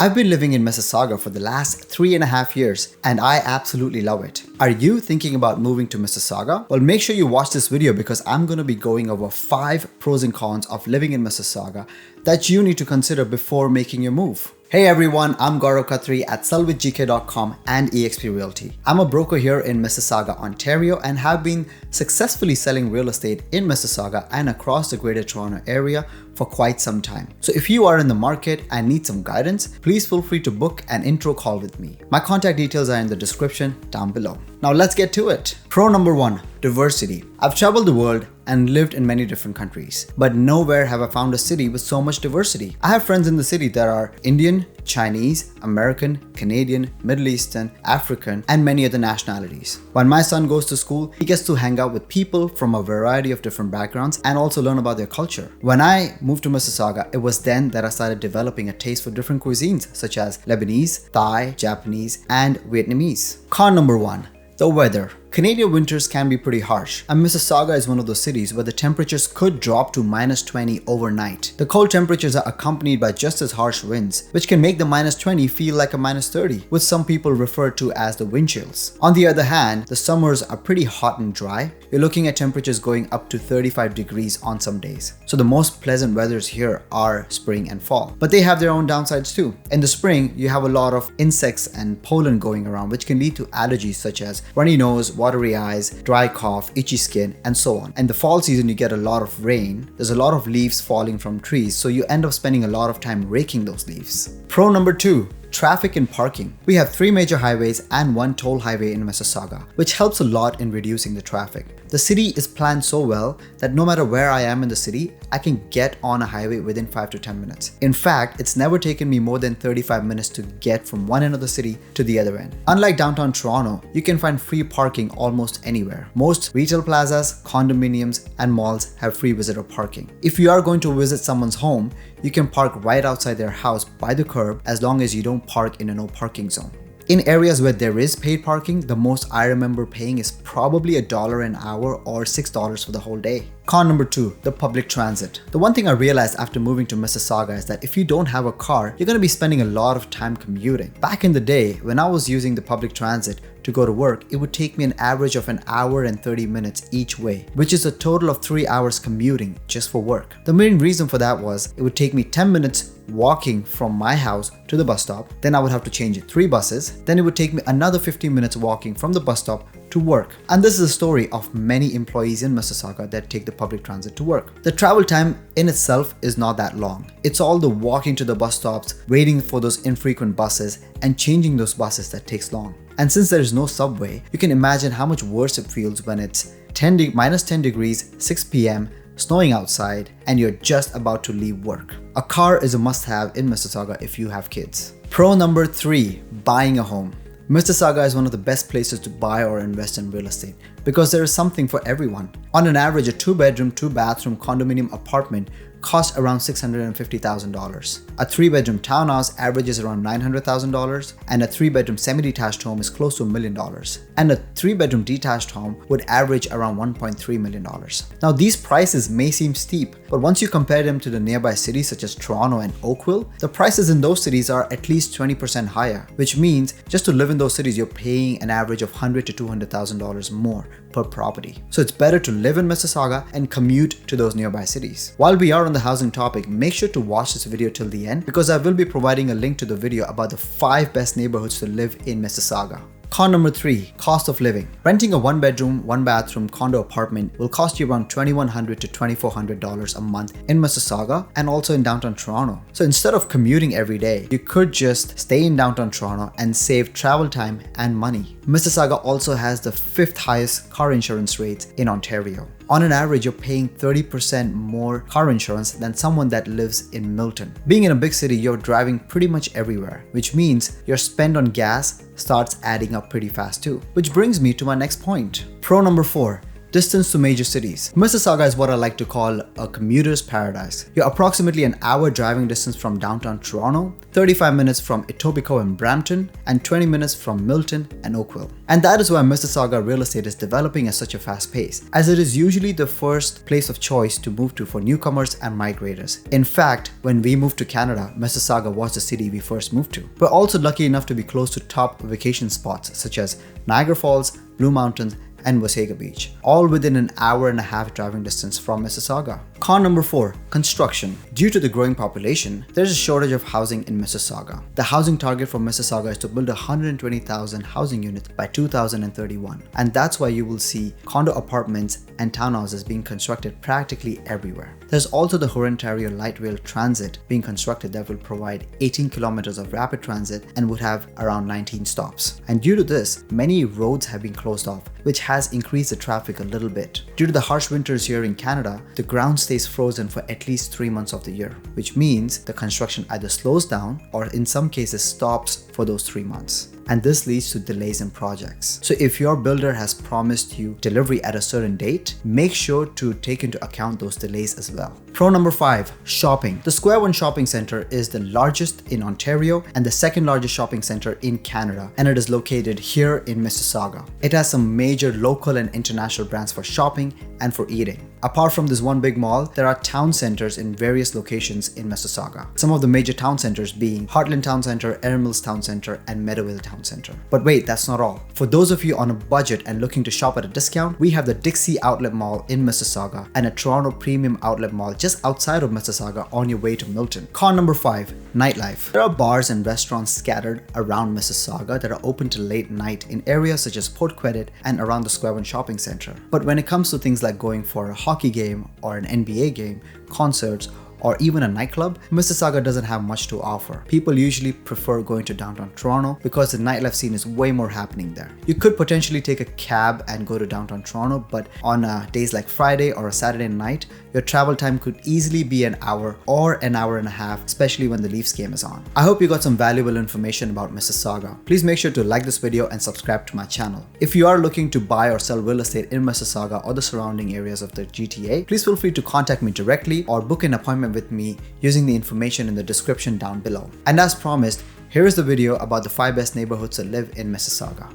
I've been living in Mississauga for the last 3.5 years and I absolutely love it. Are you thinking about moving to Mississauga? Well, make sure you watch this video because I'm going to be going over 5 pros and cons of living in Mississauga that you need to consider before making your move. Hey everyone, I'm Gourav Khatri at sellwithgk.com and eXp Realty. I'm a broker here in Mississauga, Ontario and have been successfully selling real estate in Mississauga and across the Greater Toronto area for quite some time. So if you are in the market and need some guidance, please feel free to book an intro call with me. My contact details are in the description down below. Now let's get to it. Pro number 1, diversity. I've traveled the world and lived in many different countries, but nowhere have I found a city with so much diversity. I have friends in the city that are Indian, Chinese, American, Canadian, Middle Eastern, African, and many other nationalities. When my son goes to school, he gets to hang out with people from a variety of different backgrounds and also learn about their culture. When I moved to Mississauga, it was then that I started developing a taste for different cuisines such as Lebanese, Thai, Japanese, and Vietnamese. Con number 1, the weather. Canadian winters can be pretty harsh, and Mississauga is one of those cities where the temperatures could drop to -20 overnight. The cold temperatures are accompanied by just as harsh winds, which can make the -20 feel like a -30, which some people refer to as the wind chills. On the other hand, the summers are pretty hot and dry. You're looking at temperatures going up to 35 degrees on some days. So the most pleasant weathers here are spring and fall, but they have their own downsides too. In the spring, you have a lot of insects and pollen going around, which can lead to allergies such as runny nose, watery eyes, dry cough, itchy skin, and so on. In the fall season, you get a lot of rain. There's a lot of leaves falling from trees, so you end up spending a lot of time raking those leaves. Pro number 2, traffic and parking. We have 3 major highways and 1 toll highway in Mississauga, which helps a lot in reducing the traffic. The city is planned so well that no matter where I am in the city, I can get on a highway within 5 to 10 minutes. In fact, it's never taken me more than 35 minutes to get from one end of the city to the other end. Unlike downtown Toronto, you can find free parking almost anywhere. Most retail plazas, condominiums, and malls have free visitor parking. If you are going to visit someone's home, you can park right outside their house by the curb as long as you don't park in a no parking zone. In areas where there is paid parking, the most I remember paying is probably $1 an hour or $6 for the whole day. Con number 2, the public transit. The one thing I realized after moving to Mississauga is that if you don't have a car, you're going to be spending a lot of time commuting. Back in the day, when I was using the public transit to go to work, it would take me an average of 1 hour and 30 minutes each way, which is a total of 3 hours commuting just for work. The main reason for that was it would take me 10 minutes walking from my house to the bus stop, then I would have to change 3 buses, then it would take me another 15 minutes walking from the bus stop to work. And this is a story of many employees in Mississauga that take the public transit to work. The travel time in itself is not that long. It's all the walking to the bus stops, waiting for those infrequent buses, and changing those buses that takes long. And since there is no subway, you can imagine how much worse it feels when it's -10 degrees, 6 p.m., snowing outside, and you're just about to leave work. A car is a must-have in Mississauga if you have kids. Pro number 3, buying a home. Mississauga is one of the best places to buy or invest in real estate because there is something for everyone. On an average, a 2-bedroom, 2-bathroom condominium apartment costs around $650,000. A 3-bedroom townhouse averages around $900,000, and a 3-bedroom semi-detached home is close to $1 million. And a 3-bedroom detached home would average around $1.3 million. Now, these prices may seem steep, but once you compare them to the nearby cities such as Toronto and Oakville, the prices in those cities are at least 20% higher, which means just to live in those cities, you're paying an average of $100,000 to $200,000 more per property. So it's better to live in Mississauga and commute to those nearby cities. While we are on the housing topic, make sure to watch this video till the end because I will be providing a link to the video about the 5 best neighborhoods to live in Mississauga. Con number 3, cost of living. Renting a 1-bedroom, 1-bathroom condo apartment will cost you around $2,100 to $2,400 a month in Mississauga and also in downtown Toronto. So instead of commuting every day, you could just stay in downtown Toronto and save travel time and money. Mississauga also has the 5th highest car insurance rates in Ontario. On an average, you're paying 30% more car insurance than someone that lives in Milton. Being in a big city, you're driving pretty much everywhere, which means your spend on gas starts adding up pretty fast too. Which brings me to my next point. Pro number 4, Distance to major cities. Mississauga is what I like to call a commuter's paradise. You're approximately an hour driving distance from downtown Toronto, 35 minutes from Etobicoke and Brampton, and 20 minutes from Milton and Oakville. And that is why Mississauga real estate is developing at such a fast pace, as it is usually the first place of choice to move to for newcomers and migrators. In fact, when we moved to Canada, Mississauga was the city we first moved to. We're also lucky enough to be close to top vacation spots such as Niagara Falls, Blue Mountains, and Wasaga Beach, all within an hour and a half driving distance from Mississauga. Con number 4, construction. Due to the growing population, there's a shortage of housing in Mississauga. The housing target for Mississauga is to build 120,000 housing units by 2031, and that's why you will see condo apartments and townhouses being constructed practically everywhere. There's also the Ontario Light Rail Transit being constructed that will provide 18 kilometers of rapid transit and would have around 19 stops. And due to this, many roads have been closed off, which has increased the traffic a little bit. Due to the harsh winters here in Canada, the ground stays frozen for at least 3 months of the year, which means the construction either slows down or in some cases stops for those 3 months. And this leads to delays in projects. So if your builder has promised you delivery at a certain date, make sure to take into account those delays as well. Pro number 5, shopping. The Square One Shopping Centre is the largest in Ontario and the second largest shopping centre in Canada, and it is located here in Mississauga. It has some major local and international brands for shopping and for eating. Apart from this one big mall, there are town centers in various locations in Mississauga. Some of the major town centers being Heartland Town Centre, Erin Mills Town Centre, and Meadowvale Town Centre. But wait, that's not all. For those of you on a budget and looking to shop at a discount, we have the Dixie Outlet Mall in Mississauga and a Toronto Premium Outlet Mall just outside of Mississauga on your way to Milton. Con number 5, nightlife. There are bars and restaurants scattered around Mississauga that are open till late night in areas such as Port Credit and around the Square One Shopping Centre. But when it comes to things like going for a hockey game or an NBA game, concerts, or even a nightclub, Mississauga doesn't have much to offer. People usually prefer going to downtown Toronto because the nightlife scene is way more happening there. You could potentially take a cab and go to downtown Toronto, but on days like Friday or a Saturday night, your travel time could easily be an hour or an hour and a half, especially when the Leafs game is on. I hope you got some valuable information about Mississauga. Please make sure to like this video and subscribe to my channel. If you are looking to buy or sell real estate in Mississauga or the surrounding areas of the GTA, please feel free to contact me directly or book an appointment with me using the information in the description down below. And as promised, here is the video about the 5 best neighborhoods to live in Mississauga.